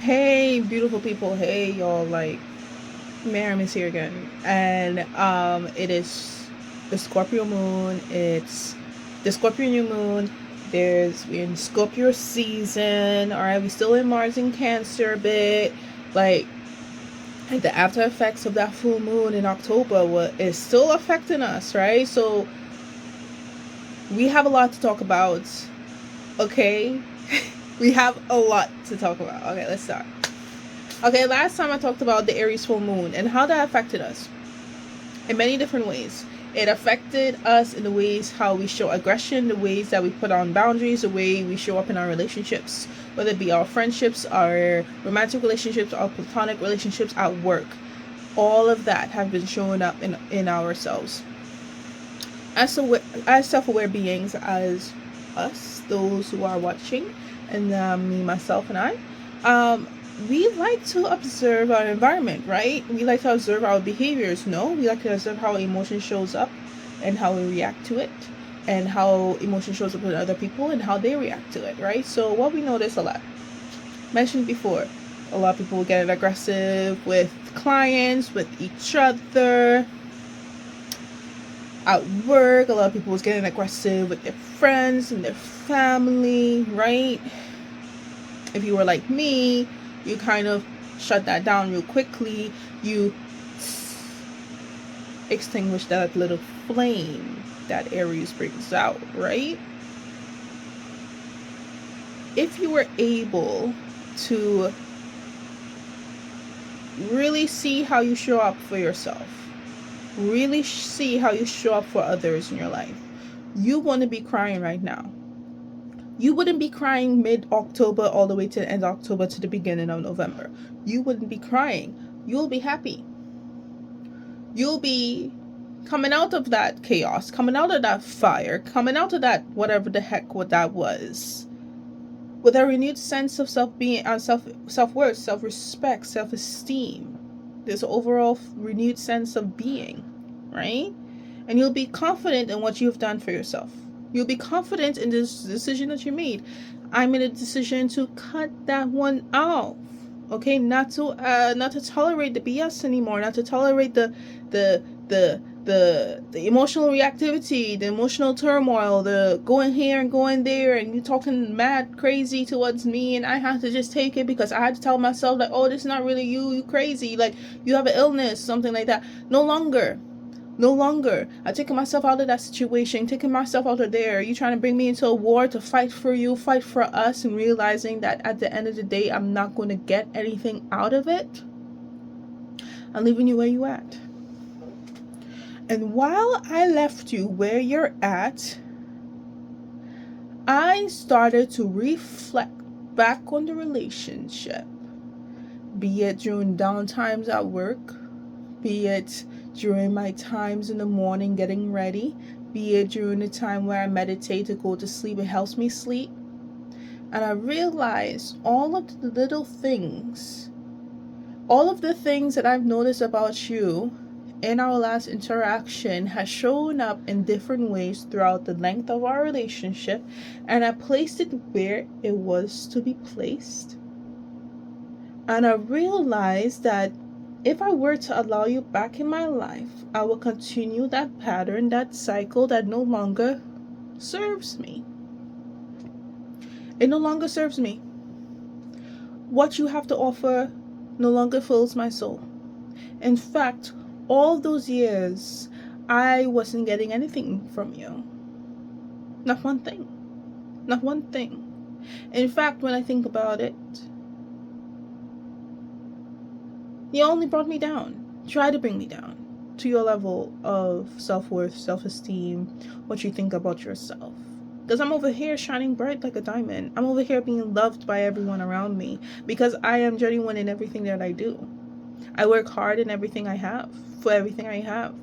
Hey, beautiful people. Hey, y'all. Miriam is here again. And it is the Scorpio moon. It's the Scorpio new moon. We're in Scorpio season. All right, we still in Mars and Cancer a bit. Like, like the after effects of that full moon in October is still affecting us, right? So we have a lot to talk about. Okay, we have a lot to talk about. Okay, let's start. Okay, last time I talked about the Aries full moon and how that affected us in many different ways. It affected us in the ways how we show aggression, the ways that we put on boundaries, the way we show up in our relationships, whether it be our friendships, our romantic relationships, our platonic relationships at work. All of that have been showing up in ourselves. As self-aware beings, as us, those who are watching, and me, myself, and I, um, we like to observe our environment, right? We like to observe our behaviors. No, we like to observe how emotion shows up, and how we react to it, and how emotion shows up with other people, and how they react to it, right? So what we notice a lot, mentioned before, a lot of people get aggressive with clients, with each other at work. A lot of people was getting aggressive with their friends and their family, right? If you were like me, you kind of shut that down real quickly. You extinguish that little flame that Aries brings out, right? If you were able to really see how you show up for yourself, really see how you show up for others in your life, you want to be crying right now. You wouldn't be crying mid-October all the way to the end of October to the beginning of November. You wouldn't be crying. You'll be happy. You'll be coming out of that chaos, coming out of that fire, coming out of that whatever the heck what that was, with a renewed sense of self-being, self-worth, self-respect, self-esteem. This overall renewed sense of being, right? And you'll be confident in what you've done for yourself. You'll be confident in this decision that you made. I made a decision to cut that one off. Okay, not to tolerate the BS anymore, not to tolerate the the emotional reactivity, the emotional turmoil, the going here and going there, and you talking mad crazy towards me, and I had to just take it because I had to tell myself like, oh, this is not really you, you crazy, like you have an illness, something like that. No longer. No longer. I'm taking myself out of that situation, taking myself out of there. You trying to bring me into a war to fight for you, fight for us, and realizing that at the end of the day, I'm not going to get anything out of it. I'm leaving you where you at. And while I left you where you're at, I started to reflect back on the relationship. Be it during downtimes at work, be it during my times in the morning getting ready, be it during the time where I meditate to go to sleep, it helps me sleep. And I realized all of the little things, all of the things that I've noticed about you in our last interaction has shown up in different ways throughout the length of our relationship, and I placed it where it was to be placed. And I realized that if I were to allow you back in my life, I will continue that pattern, that cycle that no longer serves me. It no longer serves me. What you have to offer no longer fills my soul. In fact, all those years, I wasn't getting anything from you. Not one thing. Not one thing. In fact, when I think about it, you only brought me down. Try to bring me down to your level of self-worth, self-esteem, what you think about yourself. Because I'm over here shining bright like a diamond. I'm over here being loved by everyone around me because I am genuine in everything that I do. I work hard in everything I have, for everything I have.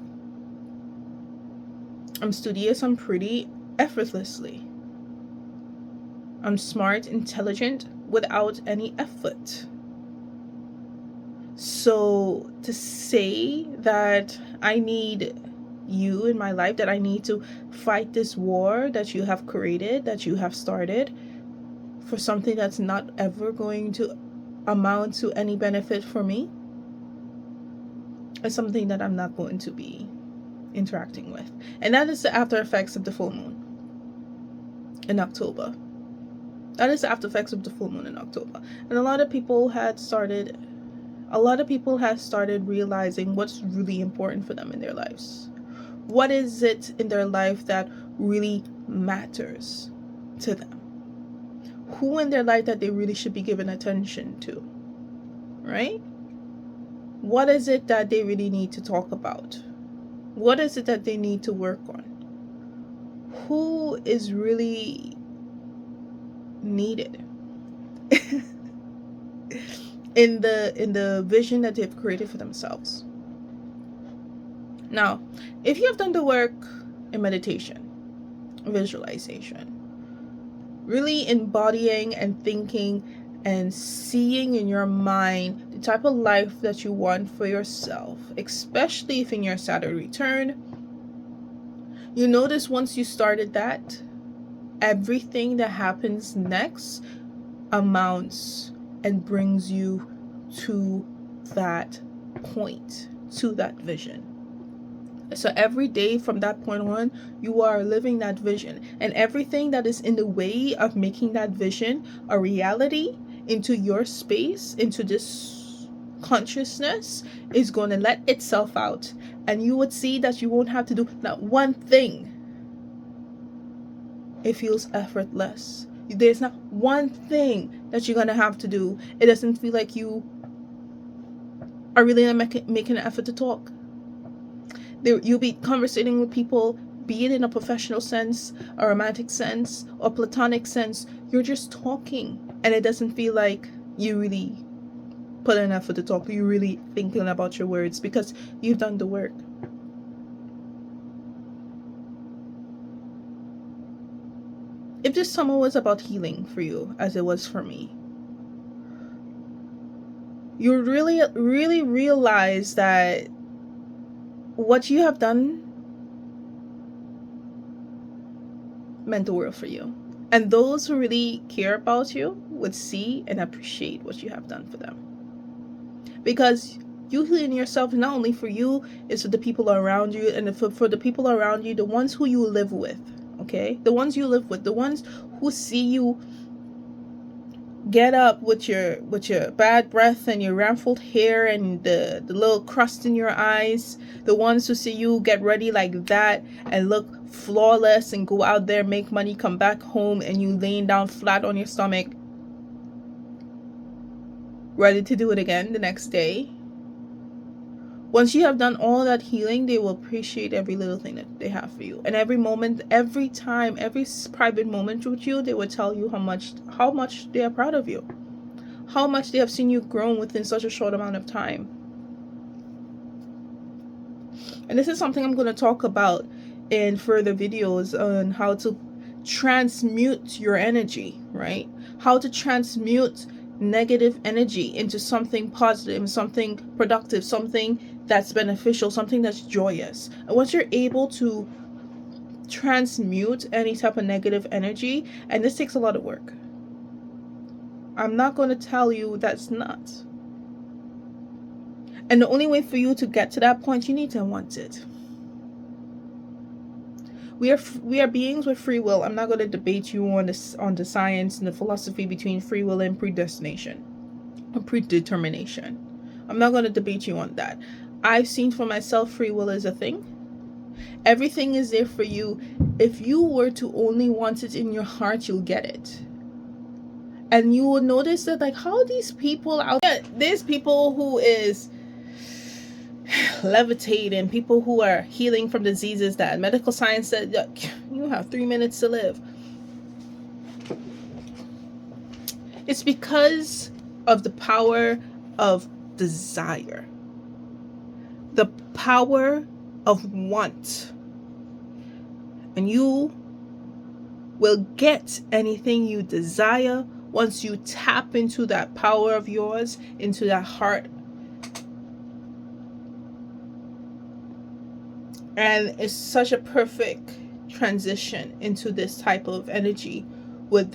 I'm studious, I'm pretty, effortlessly. I'm smart, intelligent, without any effort. So to say that I need you in my life, that I need to fight this war that you have created, that you have started, for something that's not ever going to amount to any benefit for me, it's something that I'm not going to be interacting with. And that is the after effects of the full moon in October. That is the after effects of the full moon in October. And a lot of people had started realizing what's really important for them in their lives. What is it in their life that really matters to them? Who in their life that they really should be giving attention to, right? What is it that they really need to talk about? What is it that they need to work on? Who is really needed in the vision that they've created for themselves? Now, if you have done the work in meditation, visualization, really embodying and thinking and seeing in your mind the type of life that you want for yourself, especially if in your Saturn return, you notice once you started that, everything that happens next amounts and brings you to that point, to that vision. So every day from that point on, you are living that vision, and everything that is in the way of making that vision a reality into your space, into this consciousness, is going to let itself out, and you would see that you won't have to do not one thing. It feels effortless. There's not one thing that you're going to have to do. It doesn't feel like you are really making an effort to talk. You'll be conversating with people, be it in a professional sense, a romantic sense, or platonic sense. You're just talking, and it doesn't feel like you really put an effort to talk. You're really thinking about your words because you've done the work. If this summer was about healing for you, as it was for me, you really, really realize that what you have done meant the world for you. And those who really care about you would see and appreciate what you have done for them. Because you healing yourself, not only for you, it's for the people around you, and for the people around you, the ones who you live with, okay? The ones you live with, the ones who see you get up with your bad breath and your ruffled hair and the little crust in your eyes, the ones who see you get ready like that and look flawless and go out there, make money, come back home, and you laying down flat on your stomach, ready to do it again the next day. Once you have done all that healing, they will appreciate every little thing that they have for you. And every moment, every time, every private moment with you, they will tell you how much they are proud of you. How much they have seen you grown within such a short amount of time. And this is something I'm going to talk about in further videos on how to transmute your energy, right? How to transmute negative energy into something positive, something productive, something that's beneficial, something that's joyous. And once you're able to transmute any type of negative energy, and this takes a lot of work, I'm not going to tell you that's not. And the only way for you to get to that point, you need to want it. We are beings with free will. I'm not going to debate you on the science and the philosophy between free will and predestination or predetermination. I'm not going to debate you on that. I've seen for myself free will is a thing. Everything is there for you. If you were to only want it in your heart, you'll get it. And you will notice that, like, how these people out there, there's people who is levitating, people who are healing from diseases that medical science said you have 3 minutes to live. It's because of the power of desire, the power of want. And you will get anything you desire once you tap into that power of yours, into that heart. And it's such a perfect transition into this type of energy with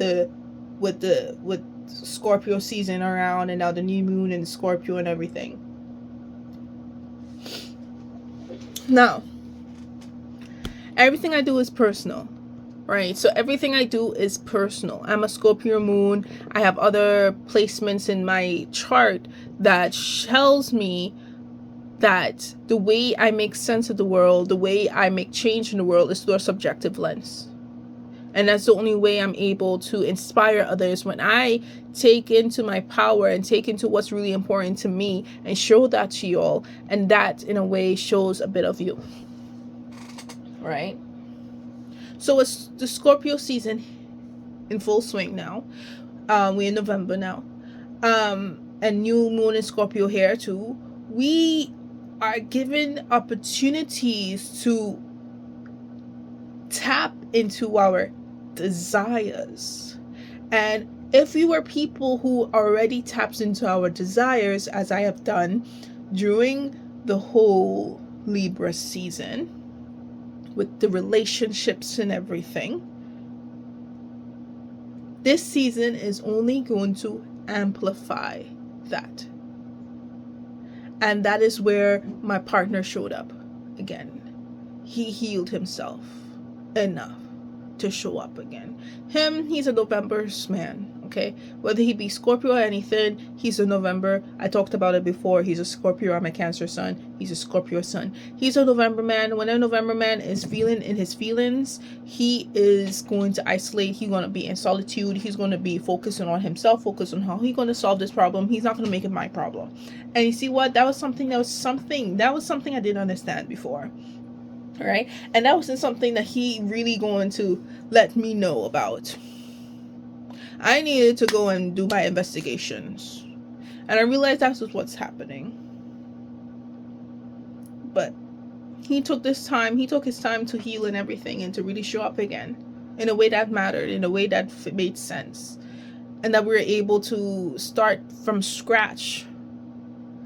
Scorpio season around, and now the new moon in Scorpio and everything. Now, everything I do is personal, right? So everything I do is personal. I'm a Scorpio moon. I have other placements in my chart that tells me that the way I make sense of the world, the way I make change in the world is through a subjective lens. And that's the only way I'm able to inspire others, when I take into my power and take into what's really important to me and show that to y'all. And that, in a way, shows a bit of you. Right? So it's the Scorpio season in full swing now. We're in November now. And new moon in Scorpio here too. We are given opportunities to tap into our desires. And if we were people who already taps into our desires, as I have done during the whole Libra season with the relationships and everything, this season is only going to amplify that. And that is where my partner showed up again. He healed himself enough to show up again. He's a November's man, okay? Whether he be Scorpio or anything, he's a November. I talked about it before. He's a Scorpio. I'm a Cancer sun. He's a Scorpio sun. He's a November man. When a November man is feeling in his feelings, he is going to isolate. He's going to be in solitude. He's going to be focusing on himself, focus on how he's going to solve this problem. He's not going to make it my problem. And you see what? That was something I didn't understand before. Right? And that wasn't something that he really going to let me know about. I needed to go and do my investigations. And I realized that's what's happening. But he took his time to heal and everything, and to really show up again in a way that mattered, in a way that made sense. And that we were able to start from scratch.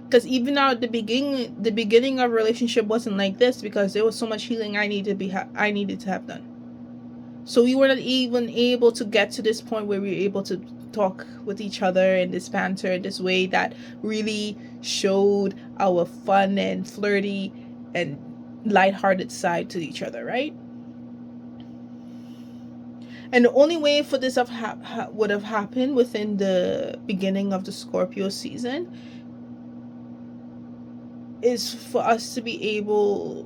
Because even now at the beginning of a relationship wasn't like this, because there was so much healing I needed to have done. So we were not even able to get to this point where we were able to talk with each other in this banter, in this way that really showed our fun and flirty and lighthearted side to each other, right? And the only way for this would have happened within the beginning of the Scorpio season is for us to be able,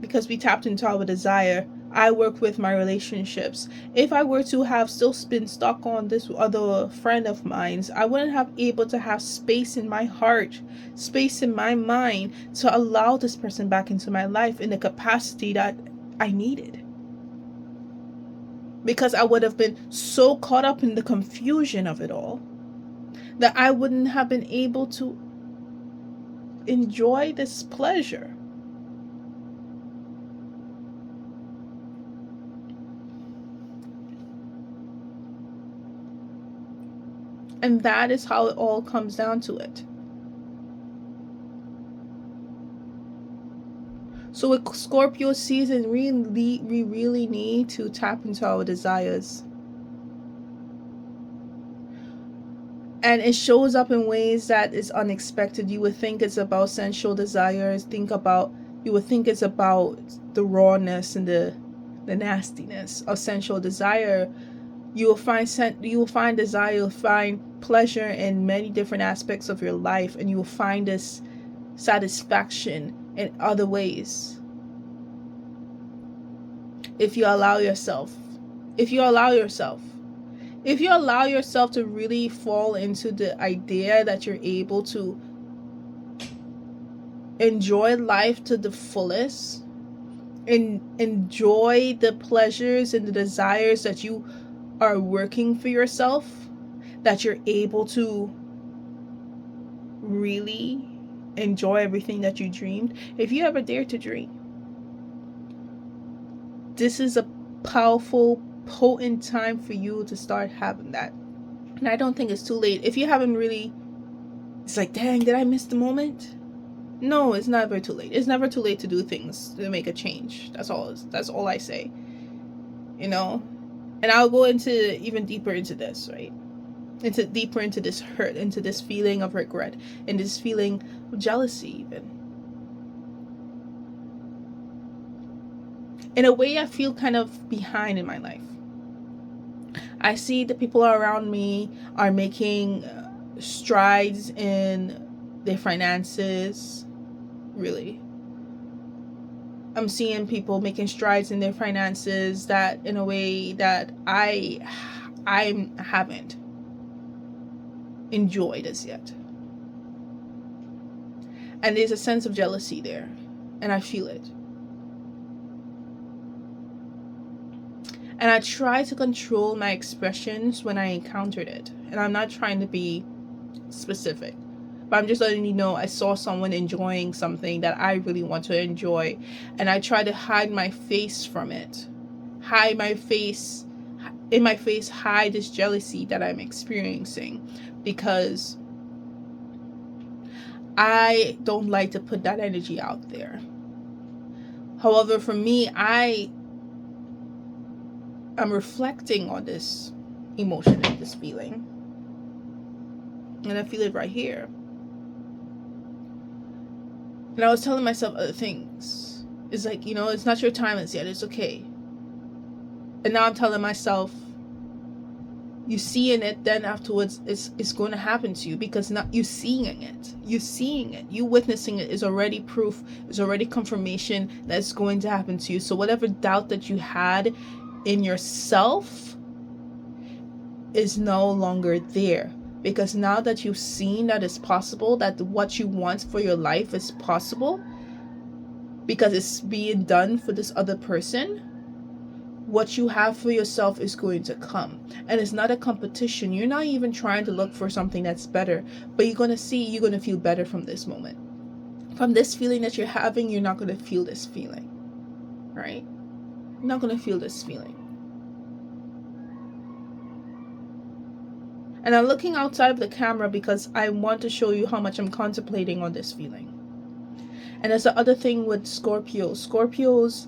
because we tapped into our desire. I work with my relationships. If I were to have still been stuck on this other friend of mine's, I wouldn't have able to have space in my heart, space in my mind to allow this person back into my life in the capacity that I needed. Because I would have been so caught up in the confusion of it all that I wouldn't have been able to enjoy this pleasure. And that is how it all comes down to it. So with Scorpio season, we really need to tap into our desires. And it shows up in ways that is unexpected. You would think it's about sensual desires. You would think it's about the rawness and the nastiness of sensual desire. You will find desire. You'll find pleasure in many different aspects of your life, and you will find this satisfaction in other ways. If you allow yourself to really fall into the idea that you're able to enjoy life to the fullest, and enjoy the pleasures and the desires that you are working for yourself, that you're able to really enjoy everything that you dreamed. If you ever dare to dream, this is a powerful, potent time for you to start having that. And I don't think it's too late. If you haven't really, it's like, dang, did I miss the moment? No, it's never too late. It's never too late to do things, to make a change. That's all I say. You know? And I'll go into even deeper into this, right? deeper into this hurt, into this feeling of regret, and this feeling of jealousy even. In a way, I feel kind of behind in my life. I see the people around me are making strides in their finances. Really, I'm seeing people making strides in their finances that in a way that I haven't enjoyed as yet. And there's a sense of jealousy there, and I feel it. And I try to control my expressions when I encountered it. And I'm not trying to be specific, but I'm just letting you know I saw someone enjoying something that I really want to enjoy, and I try to hide my face from it. Hide my face, in my face, hide this jealousy that I'm experiencing, because I don't like to put that energy out there. However, for me, I'm reflecting on this emotion and this feeling, and I feel it right here. And I was telling myself other things. It's like, it's not your time as yet. It's okay. And now I'm telling myself, you seeing it, then afterwards it's going to happen to you, because not you seeing it, you witnessing it is already proof, is already confirmation that it's going to happen to you. So whatever doubt that you had in yourself is no longer there, because now that you've seen that it's possible, that what you want for your life is possible because it's being done for this other person, what you have for yourself is going to come. And it's not a competition. You're not even trying to look for something that's better, but you're going to feel better from this moment. From this feeling that you're having, you're not going to feel this feeling, right? You're not going to feel this feeling. And I'm looking outside of the camera because I want to show you how much I'm contemplating on this feeling. And that's the other thing with Scorpios. Scorpios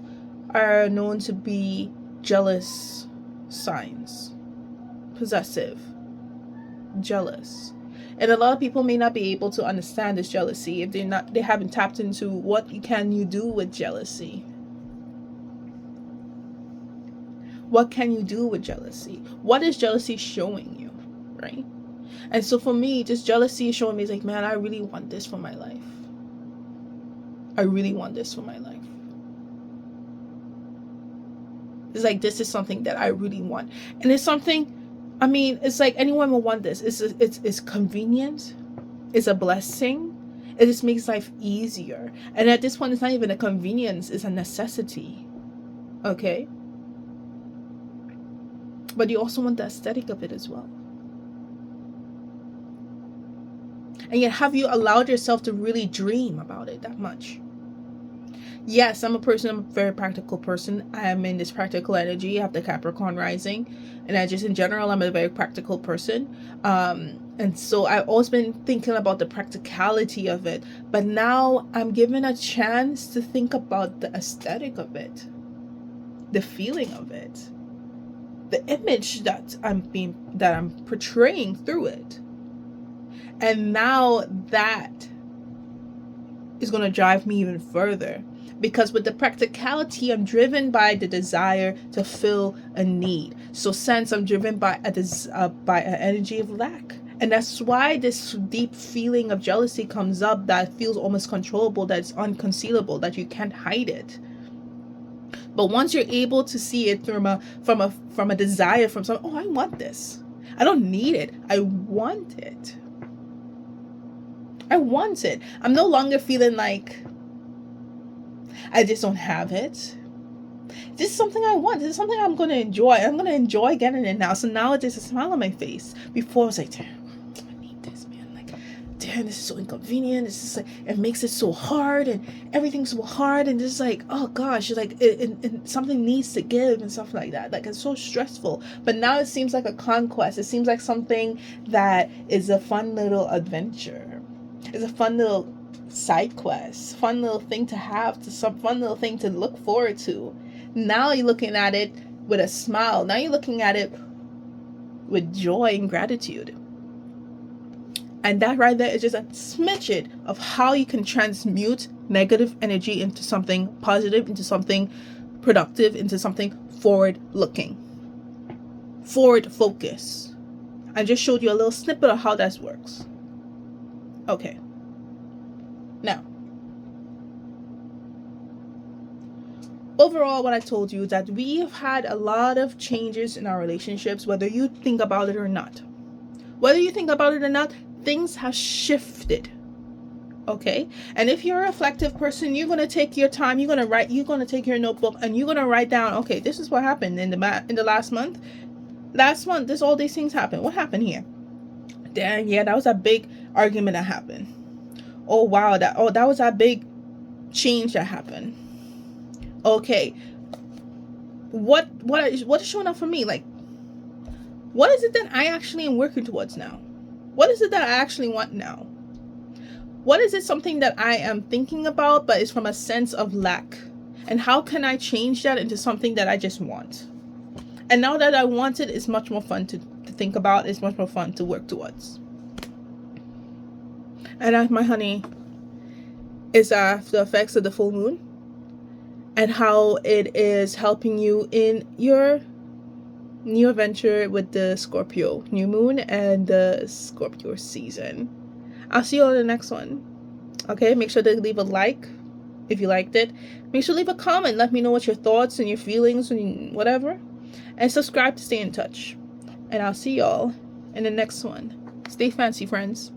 are known to be jealous signs. Possessive. Jealous. And a lot of people may not be able to understand this jealousy if they haven't tapped into what can you do with jealousy. What can you do with jealousy? What is jealousy showing you? Right? And so for me, this jealousy is showing me, it's like, man, I really want this for my life. I really want this for my life. It's like, this is something that I really want. And it's something, it's like anyone will want this. It's convenient. It's a blessing. It just makes life easier. And at this point, it's not even a convenience. It's a necessity. Okay? But you also want the aesthetic of it as well. And yet, have you allowed yourself to really dream about it that much? Yes, I'm a very practical person. I am in this practical energy. I have the Capricorn rising. And in general, I'm a very practical person. And so I've always been thinking about the practicality of it. But now I'm given a chance to think about the aesthetic of it. The feeling of it. The image that I'm portraying through it. And now that is going to drive me even further, because with the practicality, I'm driven by the desire to fill a need. So since I'm driven by an energy of lack, and that's why this deep feeling of jealousy comes up, that feels almost controllable, that's unconcealable, that you can't hide it. But once you're able to see it from a desire, from something, I want this. I don't need it. I want it. I want it. I'm no longer feeling like I just don't have it. This is something I want. This is something I'm going to enjoy. I'm going to enjoy getting it now. So now there's a smile on my face. Before I was like, damn, I need this, man. Like, damn, this is so inconvenient. It's just like, it makes it so hard, and everything's so hard, and just like, oh gosh, like it something needs to give and stuff like that. Like, it's so stressful. But now it seems like a conquest. It seems like something that is a fun little adventure. It's a fun little side quest, fun little thing to have, some fun little thing to look forward to. Now you're looking at it with a smile. Now you're looking at it with joy and gratitude. And that right there is just a smidget of how you can transmute negative energy into something positive, into something productive, into something forward looking, forward focus. I just showed you a little snippet of how that works. Okay. Now, overall, what I told you is that we have had a lot of changes in our relationships, whether you think about it or not. Whether you think about it or not, things have shifted. Okay? And if you're a reflective person, you're going to take your time, you're going to take your notebook and you're going to write down, okay, this is what happened in the last month. Last month, all these things happened. What happened here? Dang, yeah, that was a big argument that happened. Oh wow, that was a big change that happened. Okay, what is showing up for me? Like, what is it that I actually am working towards now? What is it that I actually want now? What is it, something that I am thinking about but it's from a sense of lack? And how can I change that into something that I just want? And now that I want it, it's much more fun to think about. It's much more fun to work towards. And my honey, is the effects of the full moon and how it is helping you in your new adventure with the Scorpio new moon and the Scorpio season. I'll see you on the next one. Okay, make sure to leave a like if you liked it. Make sure to leave a comment. Let me know what your thoughts and your feelings and whatever. And subscribe to stay in touch. And I'll see y'all in the next one. Stay fancy, friends.